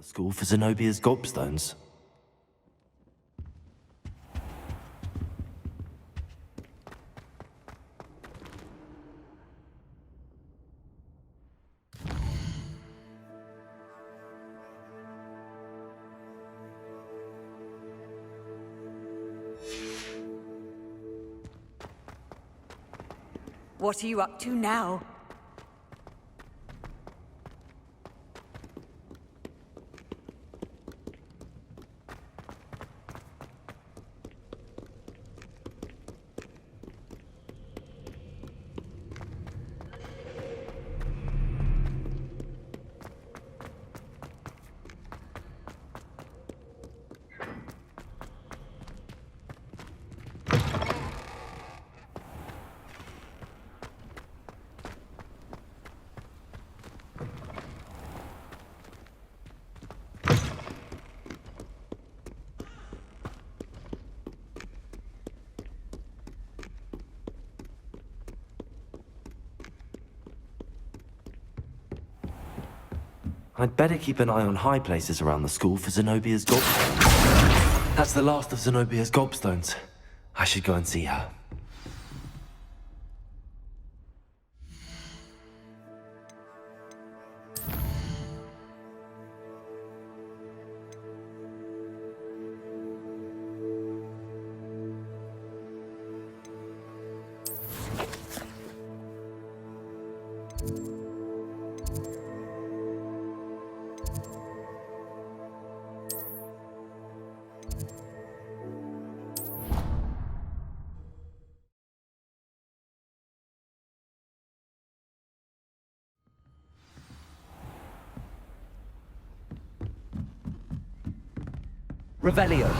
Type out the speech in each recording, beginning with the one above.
the school for Zenobia's gobstones. What are you up to now? I'd better keep an eye on high places around the school for Zenobia's gobstones. That's the last of Zenobia's gobstones. I should go and see her. Revelio.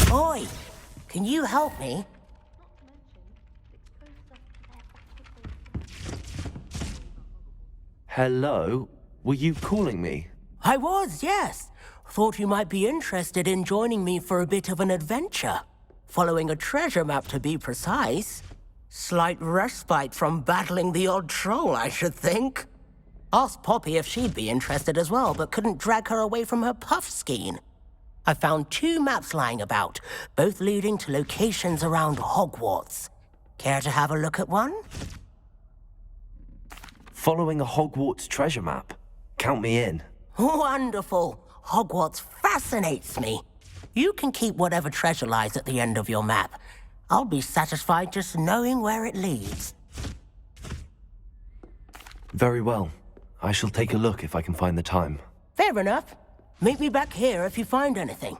Oi! Can you help me? Hello? Were you calling me? I was, yes. Thought you might be interested in joining me for a bit of an adventure. Following a treasure map, to be precise. Slight respite from battling the odd troll, I should think. Asked Poppy if she'd be interested as well, but couldn't drag her away from her puff skein. I found 2 maps lying about, both leading to locations around Hogwarts. Care to have a look at one? Following a Hogwarts treasure map? Count me in. Wonderful. Hogwarts fascinates me. You can keep whatever treasure lies at the end of your map. I'll be satisfied just knowing where it leads. Very well. I shall take a look if I can find the time. Fair enough. Meet me back here if you find anything.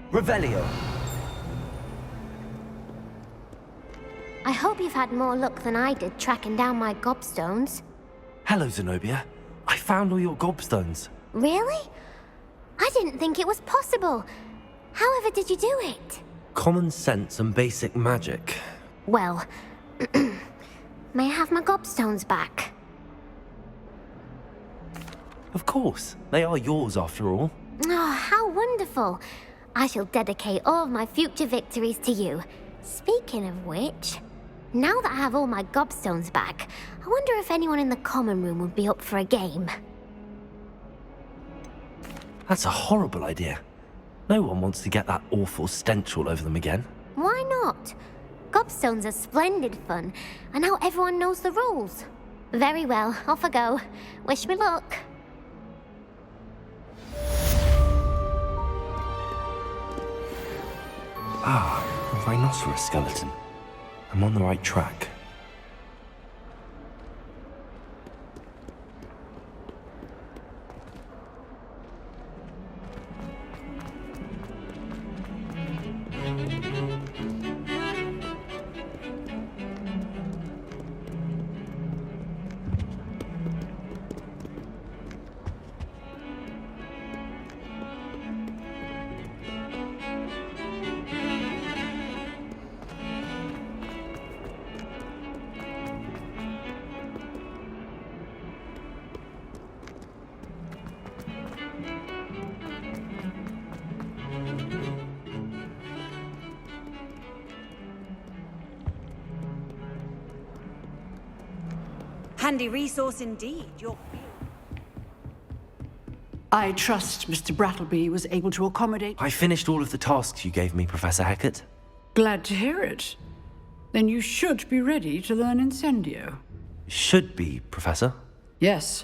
Revelio. I hope you've had more luck than I did tracking down my gobstones. Hello, Zenobia. I found all your gobstones. Really? I didn't think it was possible. However did you do it? Common sense and basic magic. Well, may I have my gobstones back? Of course. They are yours after all. Oh, how wonderful. I shall dedicate all of my future victories to you. Speaking of which, now that I have all my gobstones back, I wonder if anyone in the common room would be up for a game. That's a horrible idea. No one wants to get that awful stench all over them again. Why not? Gobstones are splendid fun, and now everyone knows the rules. Very well, off I go. Wish me luck. Ah, a rhinoceros skeleton. I'm on the right track. Handy resource indeed. I trust Mr. Brattleby was able to accommodate... I finished all of the tasks you gave me, Professor Hecat. Glad to hear it. Then you should be ready to learn Incendio. Should be, Professor. Yes.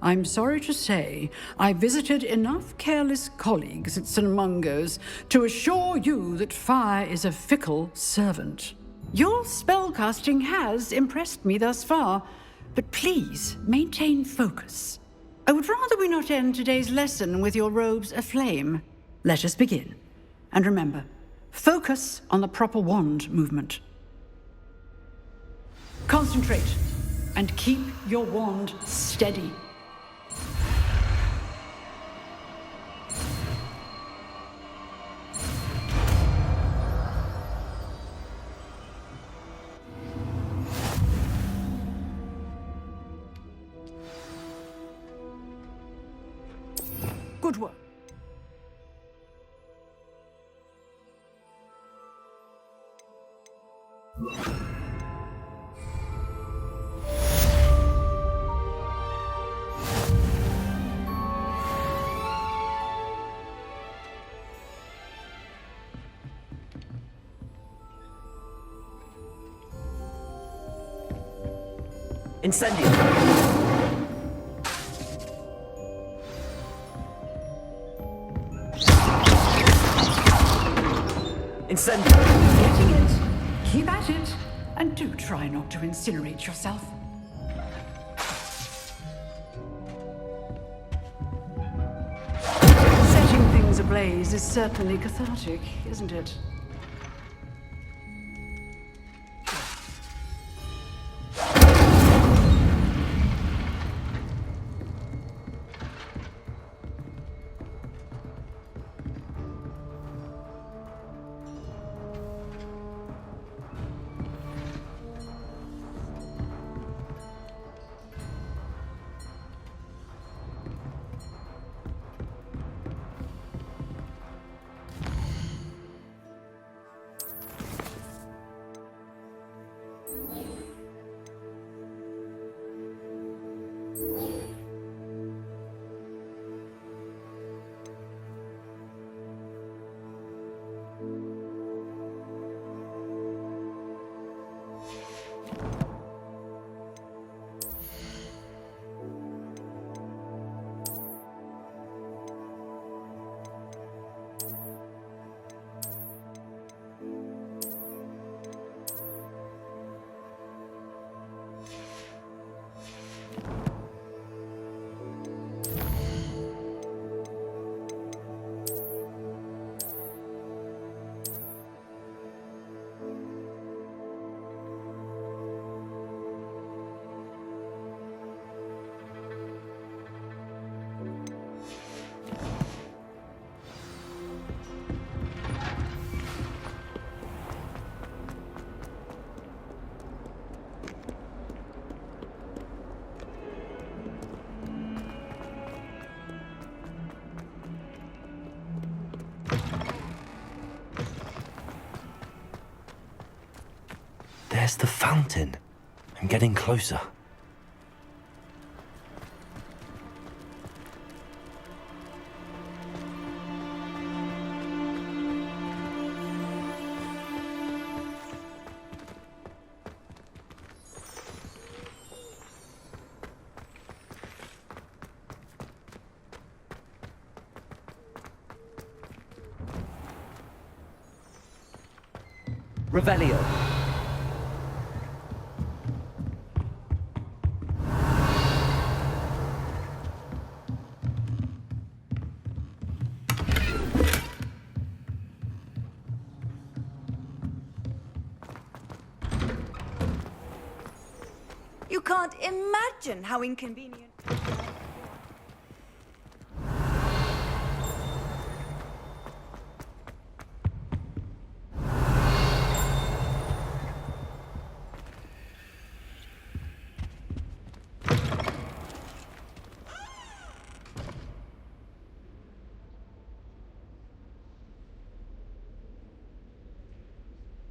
I'm sorry to say, I visited enough careless colleagues at St. Mungo's to assure you that fire is a fickle servant. Your spellcasting has impressed me thus far, but please maintain focus. I would rather we not end today's lesson with your robes aflame. Let us begin. And remember, focus on the proper wand movement. Concentrate, and keep your wand steady. Good work. Incendio! Incendio! Getting it. Keep at it. And do try not to incinerate yourself. Setting things ablaze is certainly cathartic, isn't it? There's the fountain. I'm getting closer. Revelio. You can't imagine how inconvenient.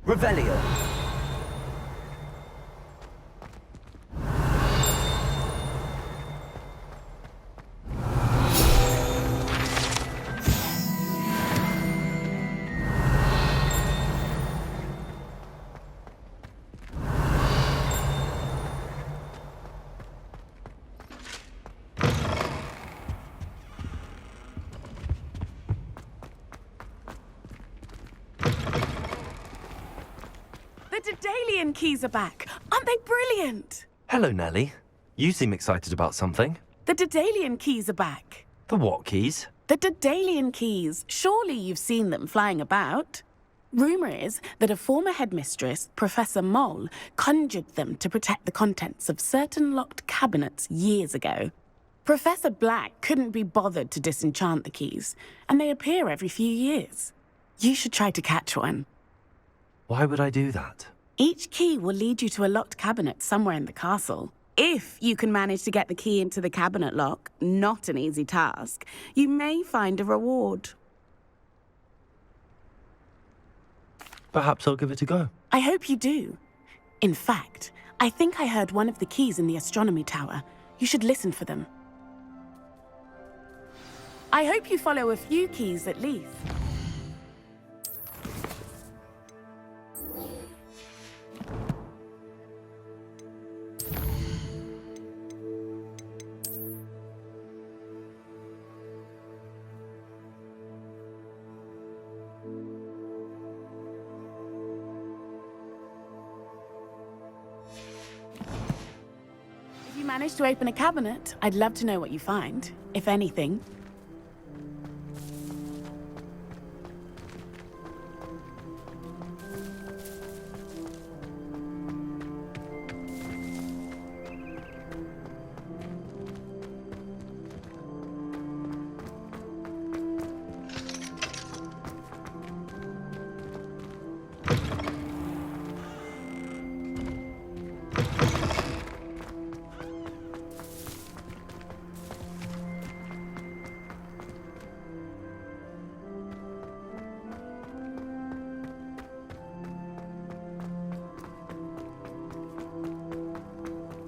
Revelio. The Daedalian keys are back. Aren't they brilliant? Hello, Nellie. You seem excited about something. The Daedalian keys are back. The what keys? The Daedalian keys. Surely you've seen them flying about. Rumour is that a former headmistress, Professor Moll, conjured them to protect the contents of certain locked cabinets years ago. Professor Black couldn't be bothered to disenchant the keys, and they appear every few years. You should try to catch one. Why would I do that? Each key will lead you to a locked cabinet somewhere in the castle. If you can manage to get the key into the cabinet lock, not an easy task, you may find a reward. Perhaps I'll give it a go. I hope you do. In fact, I think I heard one of the keys in the astronomy tower. You should listen for them. I hope you follow a few keys at least. If you manage to open a cabinet, I'd love to know what you find, if anything.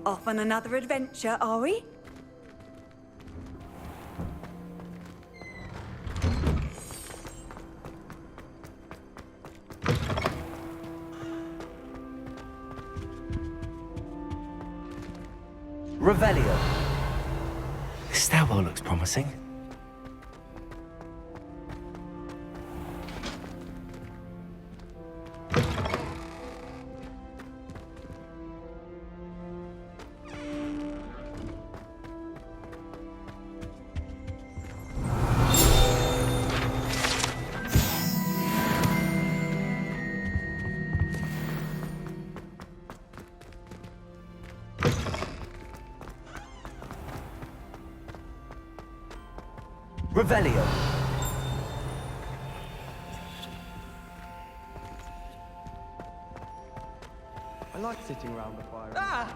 Off on another adventure, are we? Revelio. This stairwell looks promising. Revelio. I like sitting around the fire.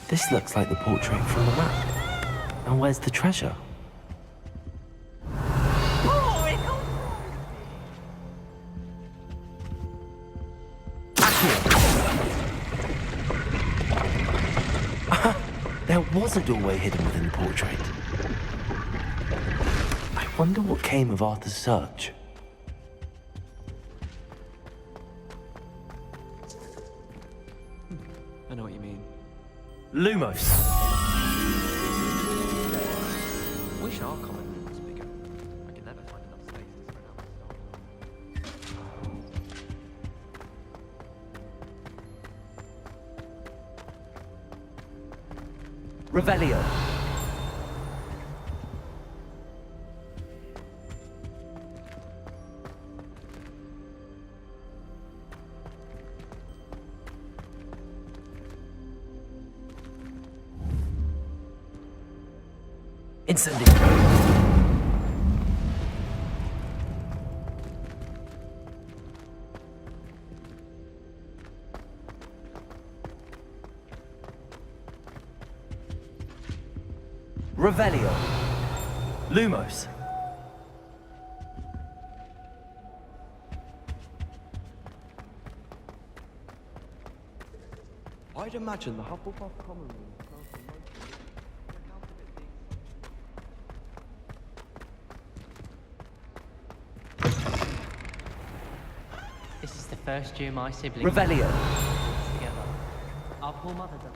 This looks like the portrait from the map. And where's the treasure? There was a doorway hidden within the portrait. I wonder what came of Arthur's search. I know what you mean. Lumos. Wish our common room was bigger. I can never find enough spaces for another story. Revelio. Incendio. Revelio. Lumos. I'd imagine the Hufflepuff common room smells the most. This is the first year my siblings Revelio. together. Our poor mother doesn't.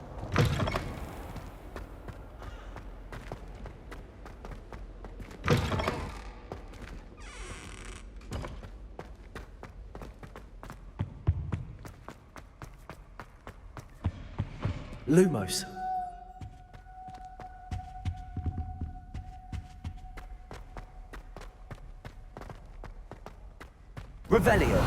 Lumos. Revelio.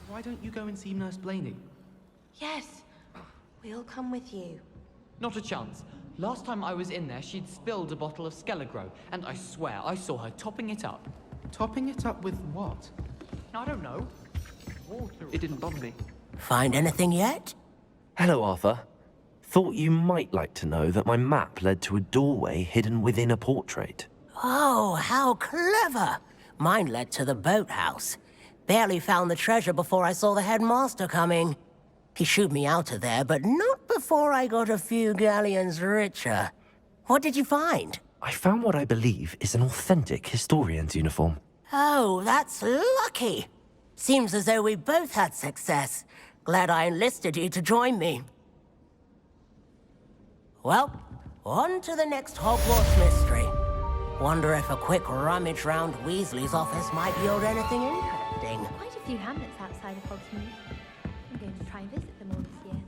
Why don't you go and see Nurse Blaney? Yes, we'll come with you. Not a chance. Last time I was in there, she'd spilled a bottle of Skelegro, and I swear I saw her topping it up. Topping it up with what? I don't know. Water. It didn't bother me. Find anything yet? Hello, Arthur. Thought you might like to know that my map led to a doorway hidden within a portrait. Oh, how clever! Mine led to the boathouse. Barely found the treasure before I saw the headmaster coming. He shooed me out of there, but not before I got a few galleons richer. What did you find? I found what I believe is an authentic historian's uniform. Oh, that's lucky. Seems as though we both had success. Glad I enlisted you to join me. Well, on to the next Hogwarts mystery. Wonder if a quick rummage round Weasley's office might yield anything interesting. Quite a few hamlets outside of Hogsmeade. I'm going to try and visit them all this year.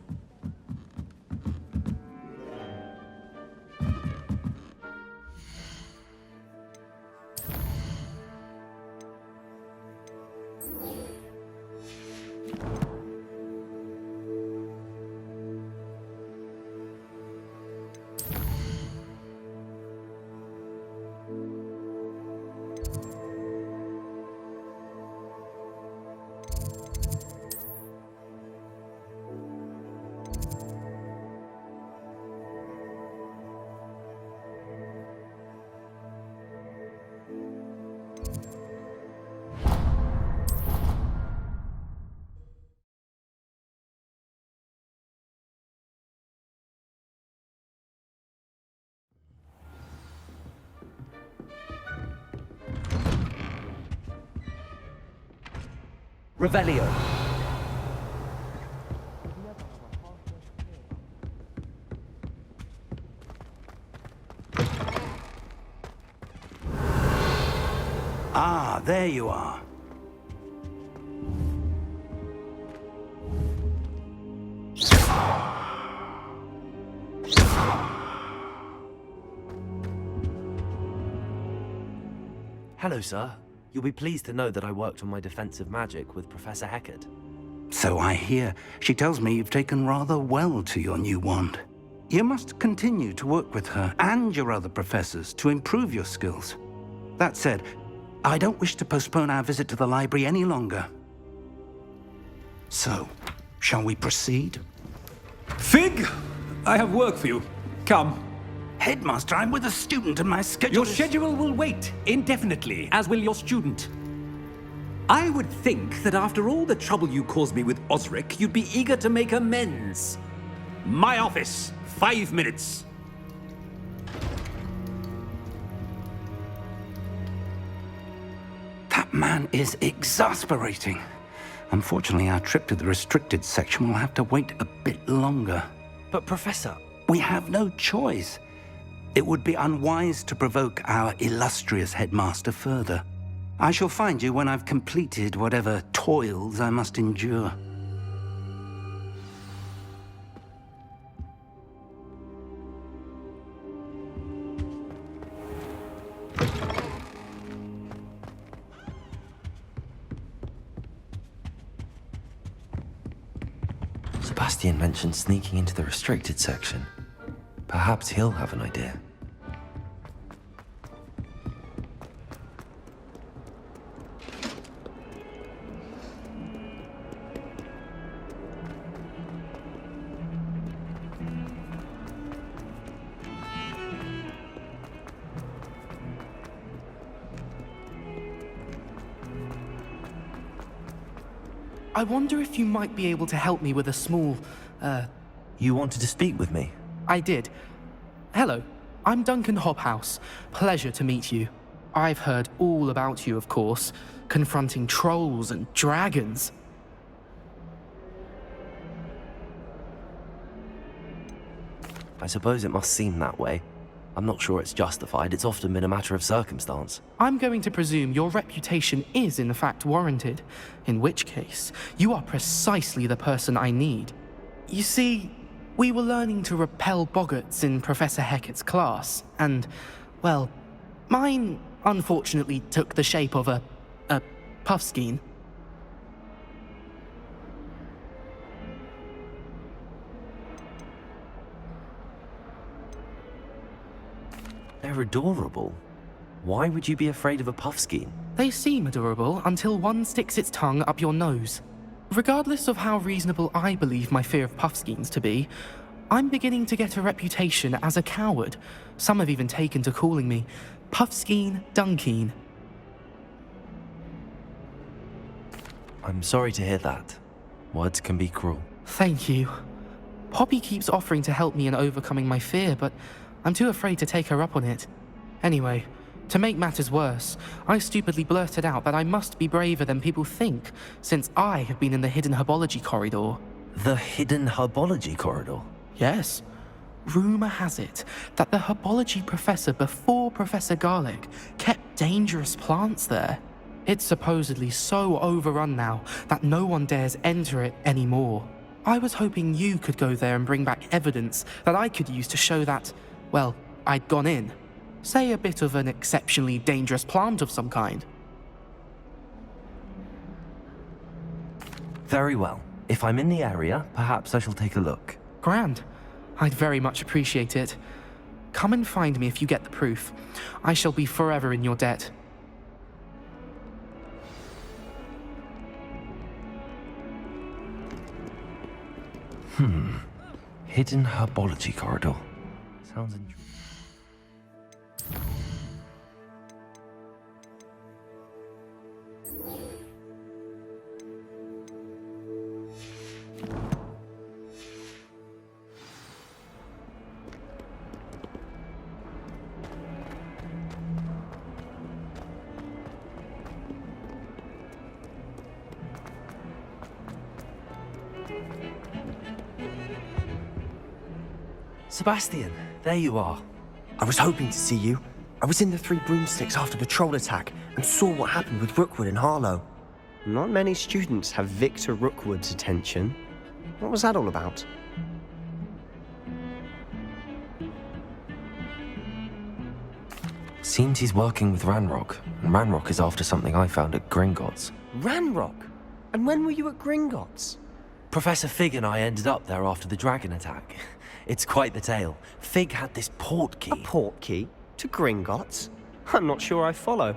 Revelio. Ah, there you are. Hello, sir. You'll be pleased to know that I worked on my defensive magic with Professor Heckard. So I hear. She tells me you've taken rather well to your new wand. You must continue to work with her and your other professors to improve your skills. That said, I don't wish to postpone our visit to the library any longer. So, shall we proceed? Fig! I have work for you. Come. Headmaster, I'm with a student and my schedule Your schedule will wait indefinitely, as will your student. I would think that after all the trouble you caused me with Osric, you'd be eager to make amends. My office, 5 minutes. That man is exasperating. Unfortunately, our trip to the restricted section will have to wait a bit longer. But Professor... We have no choice. It would be unwise to provoke our illustrious headmaster further. I shall find you when I've completed whatever toils I must endure. Sebastian mentioned sneaking into the restricted section. Perhaps he'll have an idea. I wonder if you might be able to help me with a small, You wanted to speak with me? I did. Hello, I'm Duncan Hobhouse. Pleasure to meet you. I've heard all about you, of course, confronting trolls and dragons. I suppose it must seem that way. I'm not sure it's justified. It's often been a matter of circumstance. I'm going to presume your reputation is in fact warranted, in which case, you are precisely the person I need. You see, we were learning to repel boggarts in Professor Heckard's class, and, well, mine unfortunately took the shape of a puffskein. They're adorable. Why would you be afraid of a puffskein? They seem adorable until one sticks its tongue up your nose. Regardless of how reasonable I believe my fear of puffskeins to be, I'm beginning to get a reputation as a coward. Some have even taken to calling me Puffskein Dunkeen. I'm sorry to hear that. Words can be cruel. Thank you. Poppy keeps offering to help me in overcoming my fear, but I'm too afraid to take her up on it. Anyway, to make matters worse, I stupidly blurted out that I must be braver than people think, since I have been in the hidden herbology corridor. The hidden herbology corridor? Yes. Rumour has it that the herbology professor before Professor Garlic kept dangerous plants there. It's supposedly so overrun now that no one dares enter it anymore. I was hoping you could go there and bring back evidence that I could use to show that, well, I'd gone in. Say a bit of an exceptionally dangerous plant of some kind. Very well. If I'm in the area, perhaps I shall take a look. Grand. I'd very much appreciate it. Come and find me if you get the proof. I shall be forever in your debt. Hidden herbology corridor. Sounds interesting. Sebastian, there you are. I was hoping to see you. I was in the Three Broomsticks after the troll attack and saw what happened with Rookwood and Harlow. Not many students have Victor Rookwood's attention. What was that all about? Seems he's working with Ranrock, and Ranrock is after something I found at Gringotts. Ranrock? And when were you at Gringotts? Professor Fig and I ended up there after the dragon attack. It's quite the tale. Fig had this port key. A port key? To Gringotts? I'm not sure I follow.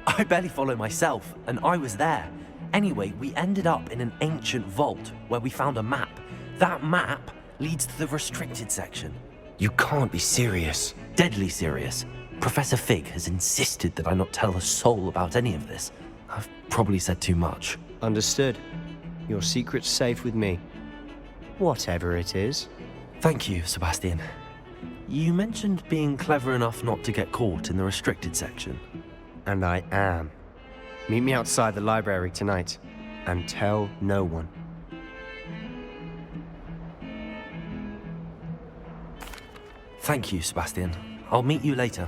I barely follow myself, and I was there. Anyway, we ended up in an ancient vault where we found a map. That map leads to the restricted section. You can't be serious. Deadly serious. Professor Fig has insisted that I not tell a soul about any of this. I've probably said too much. Understood. Your secret's safe with me. Whatever it is. Thank you, Sebastian. You mentioned being clever enough not to get caught in the restricted section. And I am. Meet me outside the library tonight, and tell no one. Thank you, Sebastian. I'll meet you later.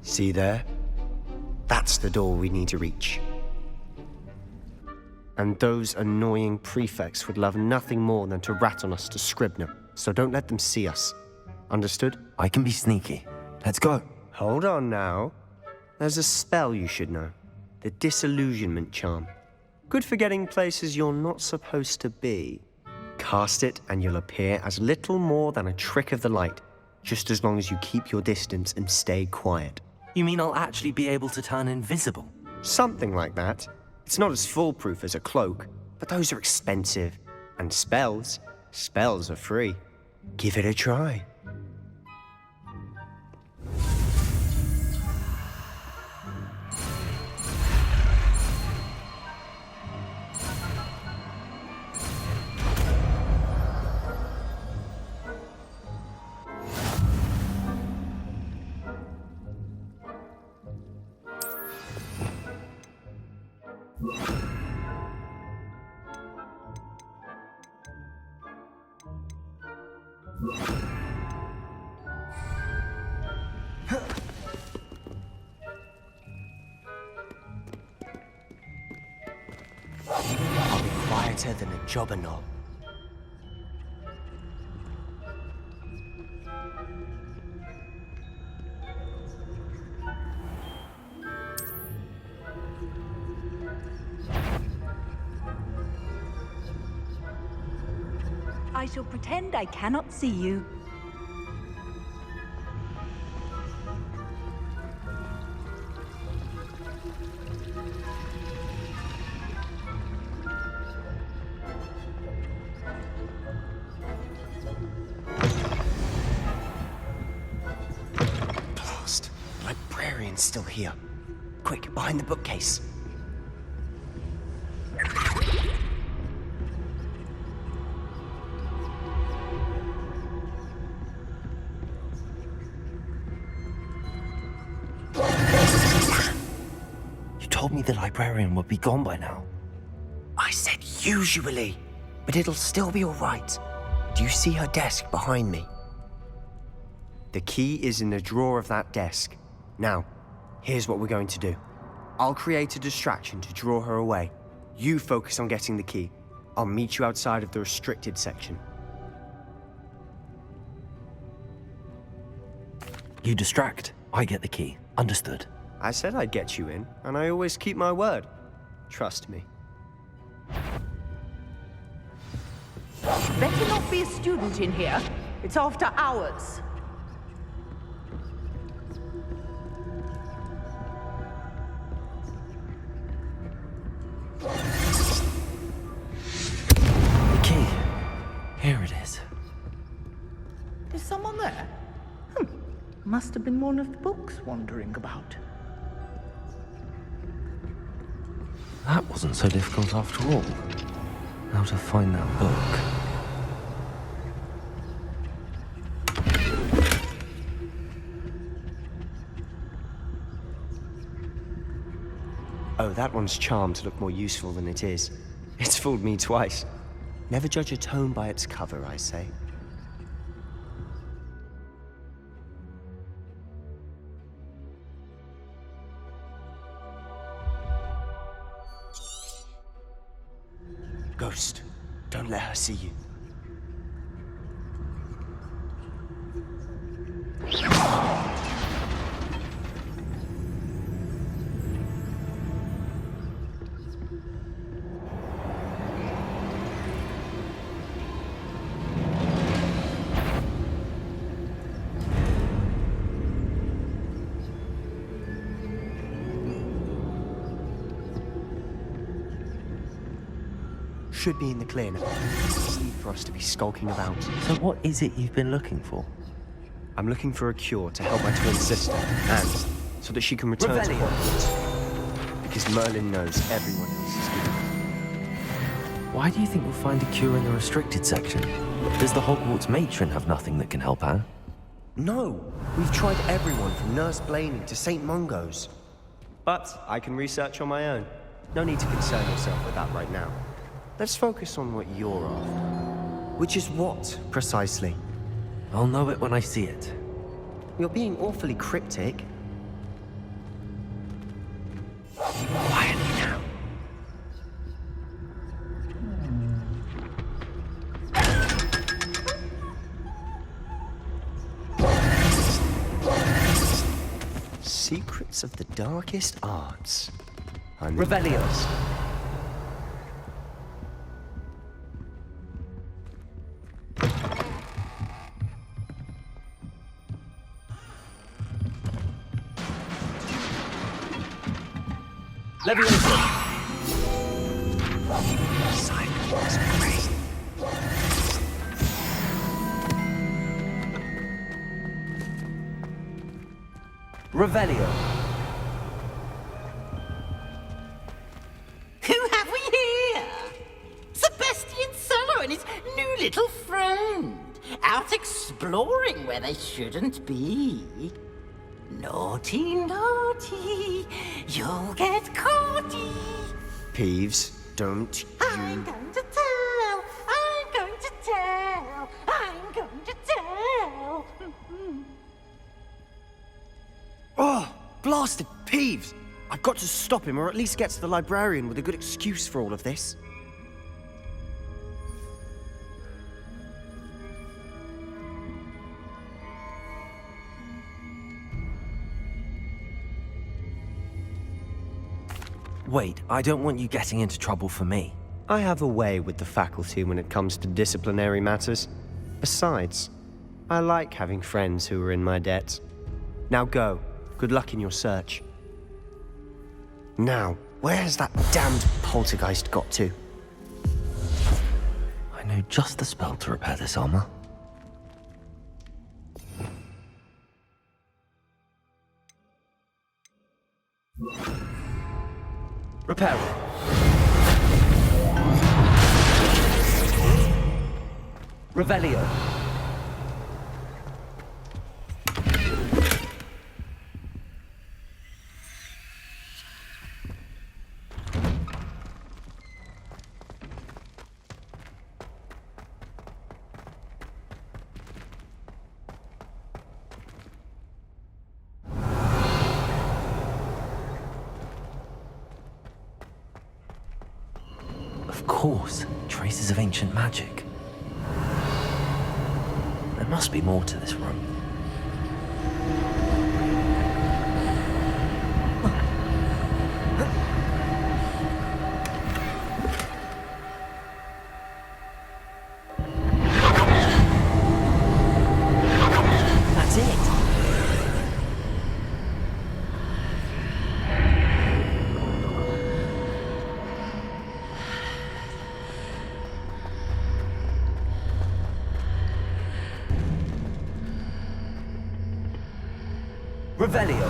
See there? That's the door we need to reach. And those annoying prefects would love nothing more than to rat on us to Scribner, so don't let them see us. Understood? I can be sneaky. Let's go. Hold on now. There's a spell you should know. The Disillusionment Charm. Good for getting places you're not supposed to be. Cast it and you'll appear as little more than a trick of the light, just as long as you keep your distance and stay quiet. You mean I'll actually be able to turn invisible? Something like that. It's not as foolproof as a cloak, but those are expensive. And spells are free. Give it a try. I'll be quieter than a jobberknoll. I shall pretend I cannot see you. Blast! The librarian's still here. Quick, behind the bookcase. Told me the librarian would be gone by now. I said usually, but it'll still be all right. Do you see her desk behind me? The key is in the drawer of that desk. Now, here's what we're going to do. I'll create a distraction to draw her away. You focus on getting the key. I'll meet you outside of the restricted section. You distract, I get the key. Understood. I said I'd get you in, and I always keep my word. Trust me. Better not be a student in here. It's after hours. The key. Here it is. Is someone there? Must have been one of the books wandering about. That wasn't so difficult after all. How to find that book. Oh, that one's charmed to look more useful than it is. It's fooled me twice. Never judge a tome by its cover, I say. Ghost, don't let her see you. Should be in the clear now. It's need for us to be skulking about. So what is it you've been looking for? I'm looking for a cure to help my twin sister, and so that she can return to Hogwarts. Because Merlin knows everyone else is here. Why do you think we'll find a cure in the restricted section? Does the Hogwarts matron have nothing that can help her? No! We've tried everyone from Nurse Blaney to St. Mungo's. But I can research on my own. No need to concern yourself with that right now. Let's focus on what you're after. Which is what, precisely? I'll know it when I see it. You're being awfully cryptic. Quietly now. Secrets of the darkest arts. Revelio. Leviosa. Silence, great. Revelio. Who have we here? Sebastian Solo and his new little friend. Out exploring where they shouldn't be. Naughty, naughty. You'll get caughty. Peeves, don't I'm going to tell. I'm going to tell. I'm going to tell. Oh, blasted Peeves! I've got to stop him, or at least get to the librarian with a good excuse for all of this. Wait, I don't want you getting into trouble for me. I have a way with the faculty when it comes to disciplinary matters. Besides, I like having friends who are in my debt. Now go. Good luck in your search. Now, where's that damned poltergeist got to? I know just the spell to repair this armor. Repair it. Revelio. Of course, traces of ancient magic. There must be more to this room. That's it. Revelio.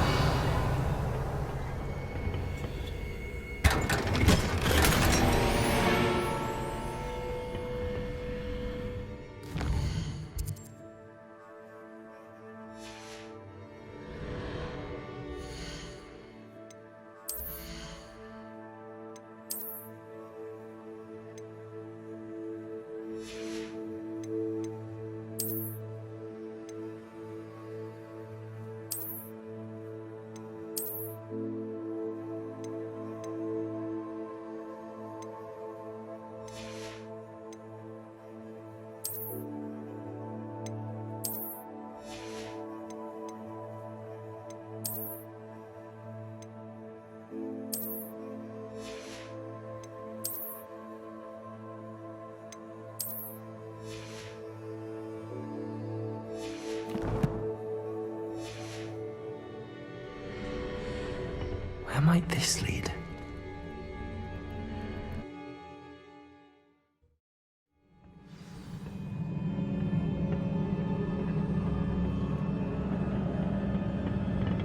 might this lead?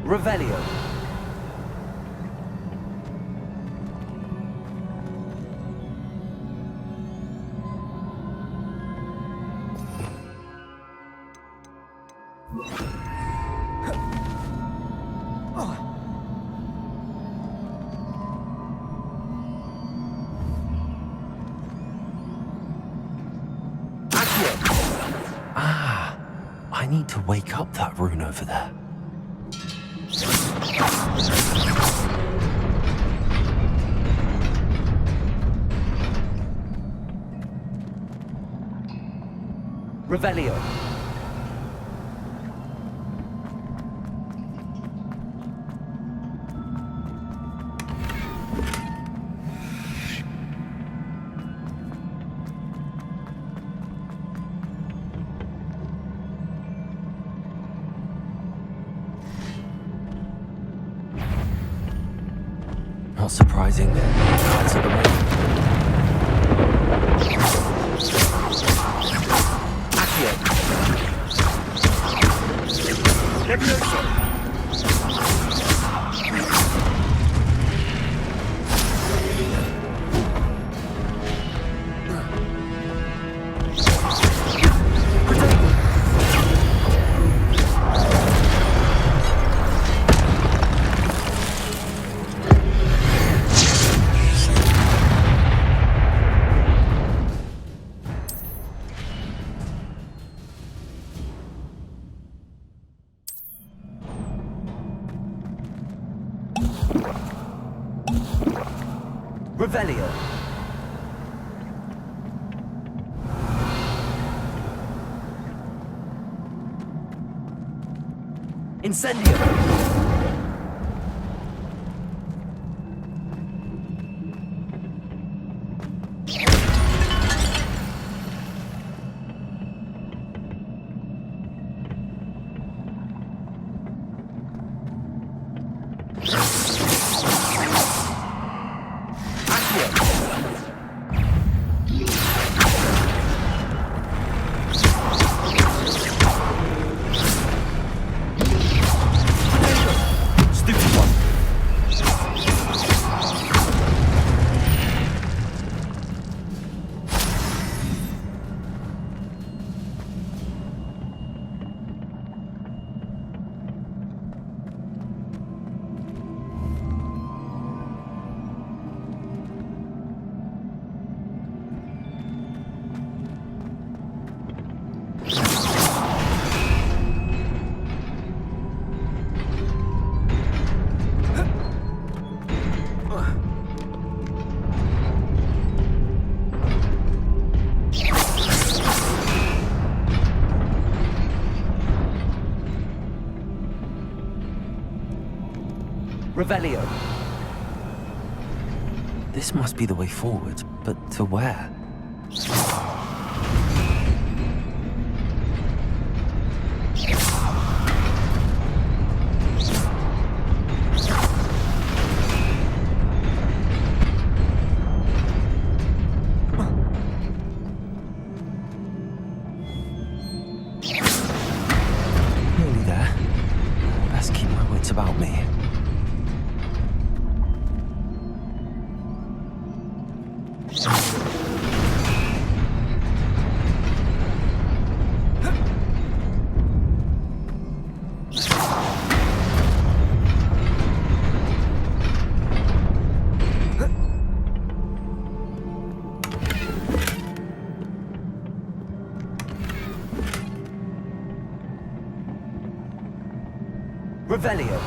Revelio. I need to wake up that rune over there. Revelio. Not surprising. Cards at the moment. Revelio. Incendio. Revelio. This must be the way forward, but to where? Nearly there. Best keep my wits about me. Revelio.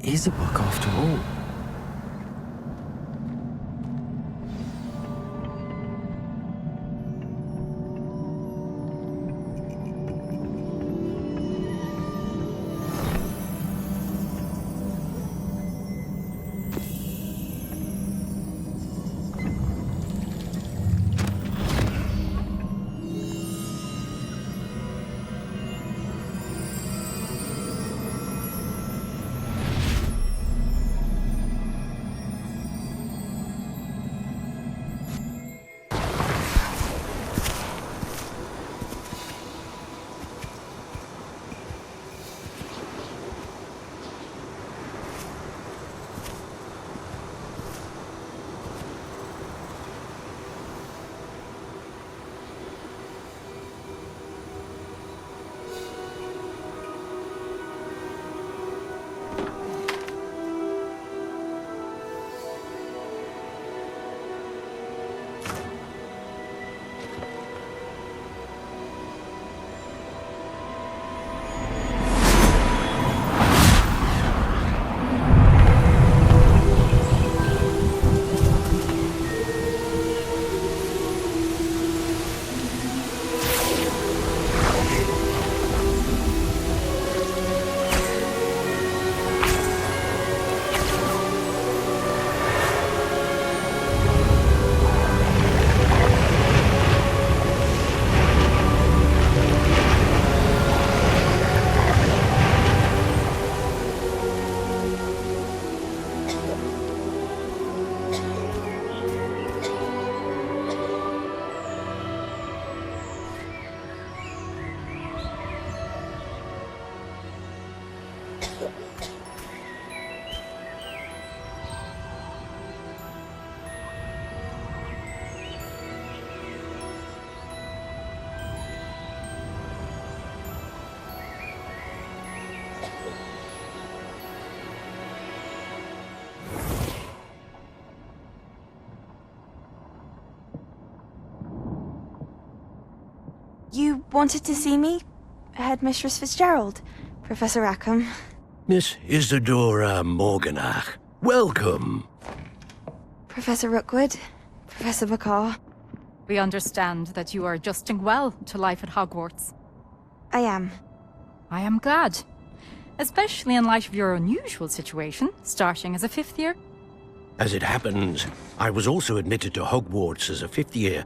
is a book after all. You wanted to see me? Headmistress Fitzgerald, Professor Rackham. Miss Isadora Morganach, welcome. Professor Rookwood, Professor Bakar. We understand that you are adjusting well to life at Hogwarts. I am. I am glad. Especially in light of your unusual situation, starting as a 5th year. As it happens, I was also admitted to Hogwarts as a 5th year.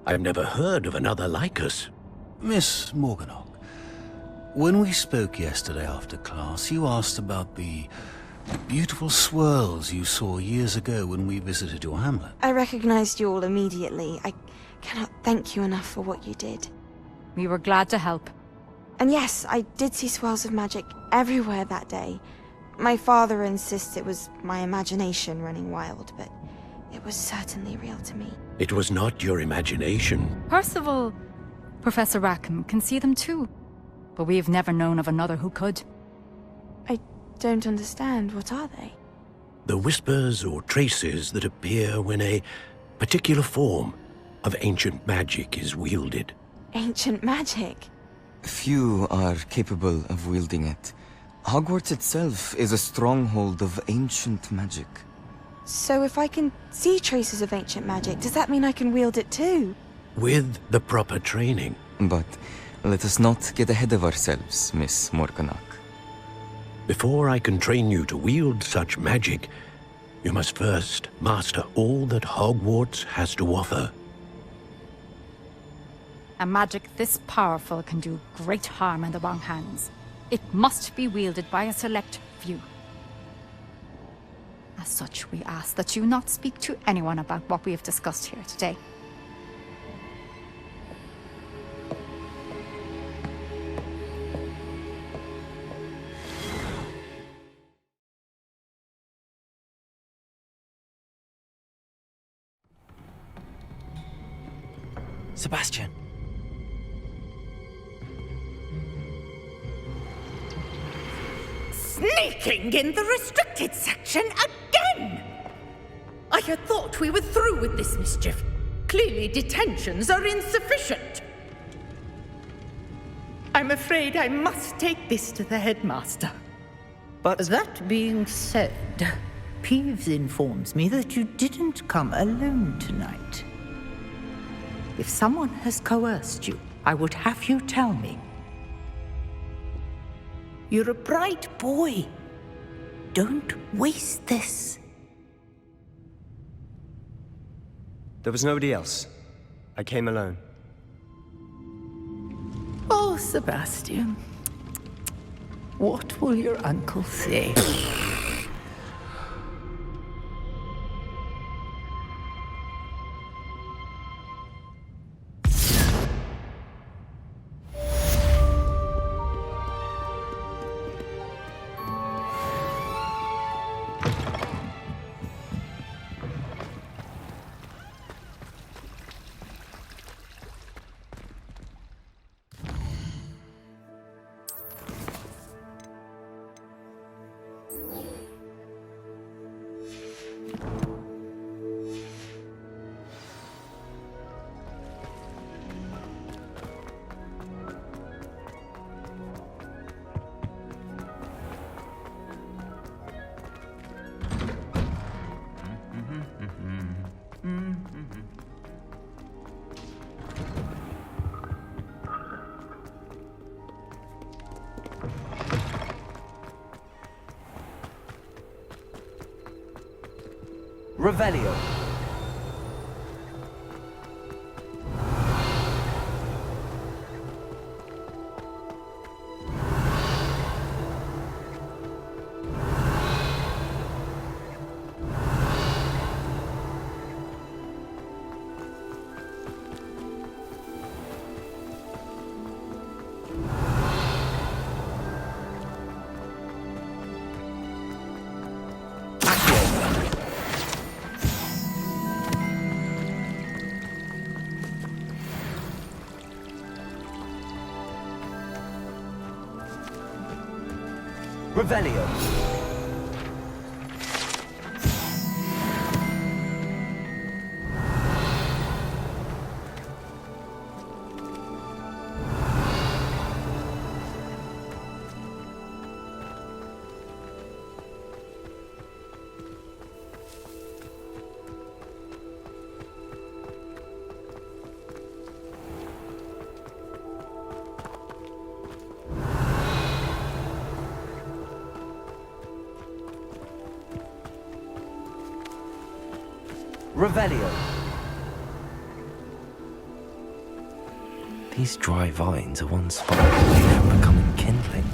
I've never heard of another like us. Miss Morganach, when we spoke yesterday after class, you asked about the beautiful swirls you saw years ago when we visited your hamlet. I recognized you all immediately. I cannot thank you enough for what you did. We were glad to help. And yes, I did see swirls of magic everywhere that day. My father insists it was my imagination running wild, but it was certainly real to me. It was not your imagination. Percival, Professor Rackham can see them too. But we've never known of another who could. I don't understand. What are they? The whispers or traces that appear when a particular form of ancient magic is wielded. Ancient magic? Few are capable of wielding it. Hogwarts itself is a stronghold of ancient magic. So if I can see traces of ancient magic, does that mean I can wield it too? With the proper training. But let us not get ahead of ourselves, Miss Morganach. Before I can train you to wield such magic, you must first master all that Hogwarts has to offer. A magic this powerful can do great harm in the wrong hands. It must be wielded by a select few. As such, we ask that you not speak to anyone about what we have discussed here today. Sebastian. Sneaking in the restricted section again! I had thought we were through with this mischief. Clearly detentions are insufficient. I'm afraid I must take this to the headmaster. But... That being said, Peeves informs me that you didn't come alone tonight. If someone has coerced you, I would have you tell me. You're a bright boy. Don't waste this. There was nobody else. I came alone. Oh, Sebastian. What will your uncle say? Revelio. Revelio. Revelio. These dry vines are one spot from becoming kindling.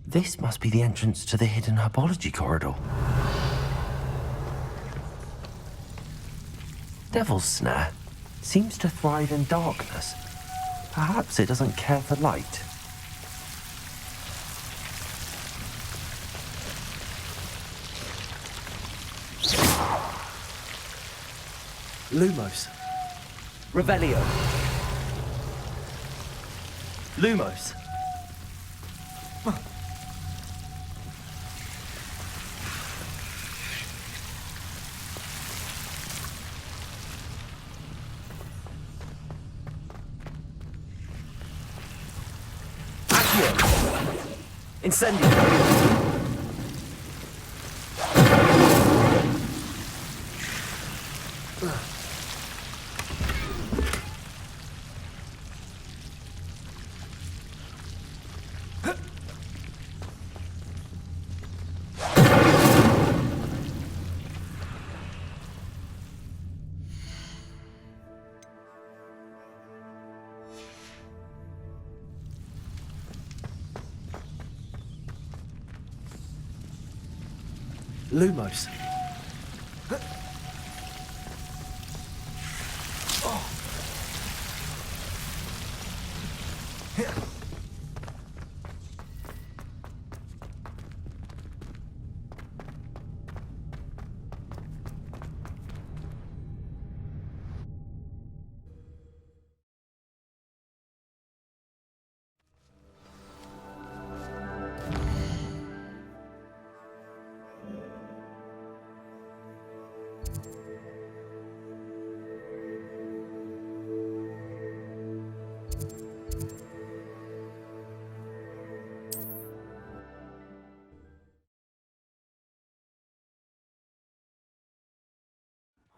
This must be the entrance to the hidden herbology corridor. Devil's Snare seems to thrive in darkness. Perhaps it doesn't care for light. Lumos. Revelio. Lumos. Accio. Incendio. Lumos.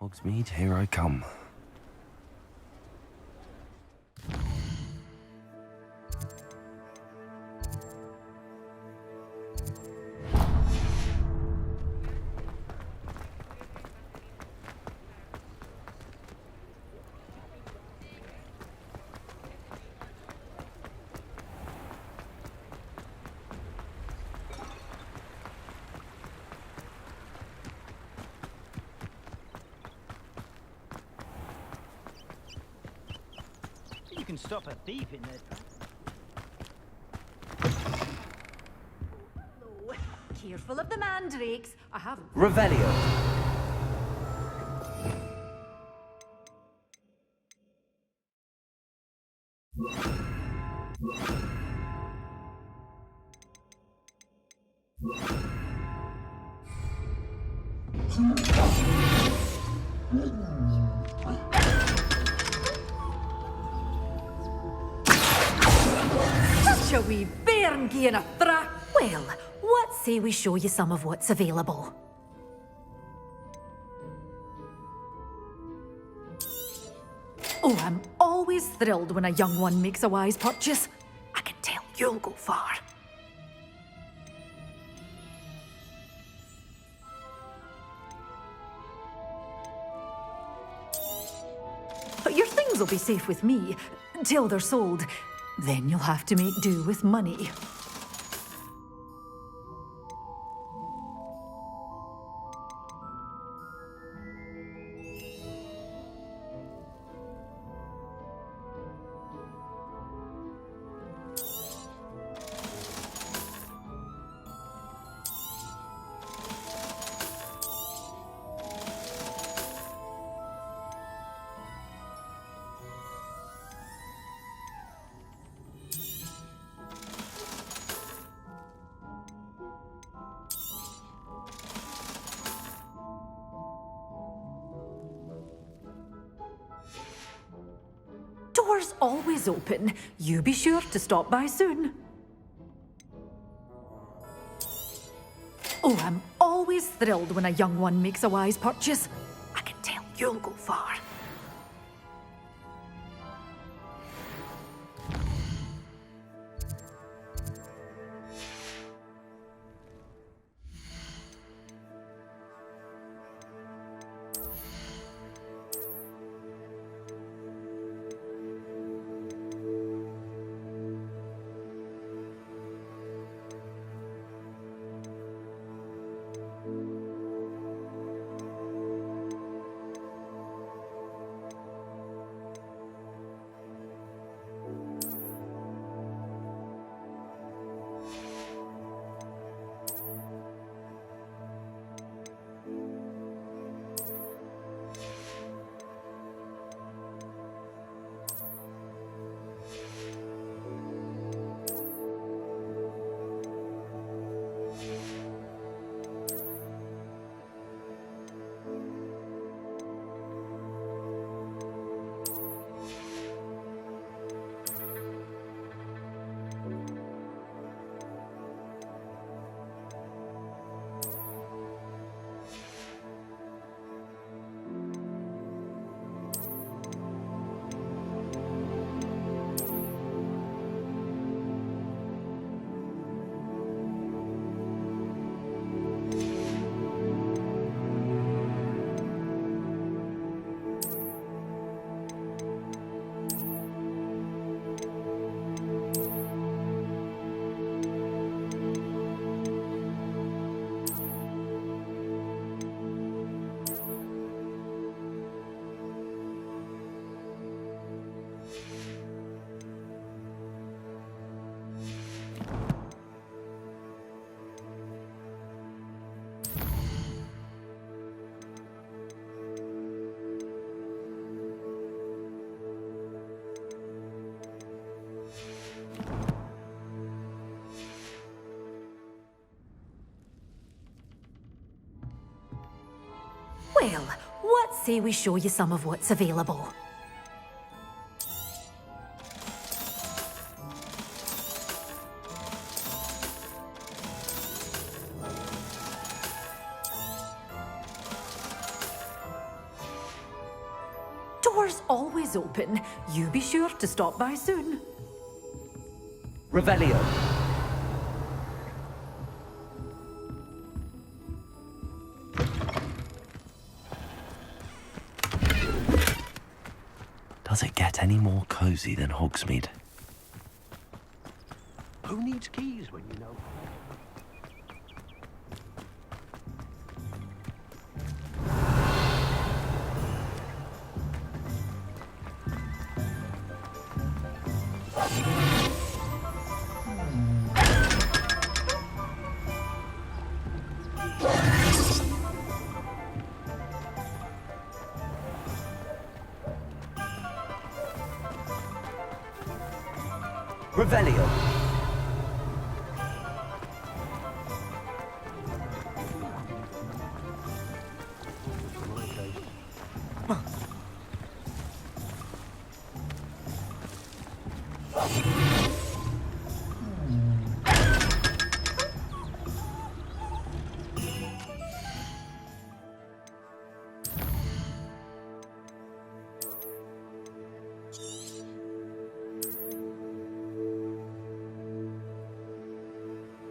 Hogsmeade, here I come. You can stop a thief in there. Careful of the mandrakes. I have Revelio. Such a wee bairn gain a thra. Well, what say we show you some of what's available? Oh, I'm always thrilled when a young one makes a wise purchase. I can tell you'll go far. But your things will be safe with me, till they're sold. Then you'll have to make do with money. Doors always open. You be sure to stop by soon. Oh, I'm always thrilled when a young one makes a wise purchase. I can tell you'll go far. Well, what say we show you some of what's available? door's always open. You be sure to stop by soon. Revelio. Does it get any more cozy than Hogsmeade? Who needs keys when you know? Revelio.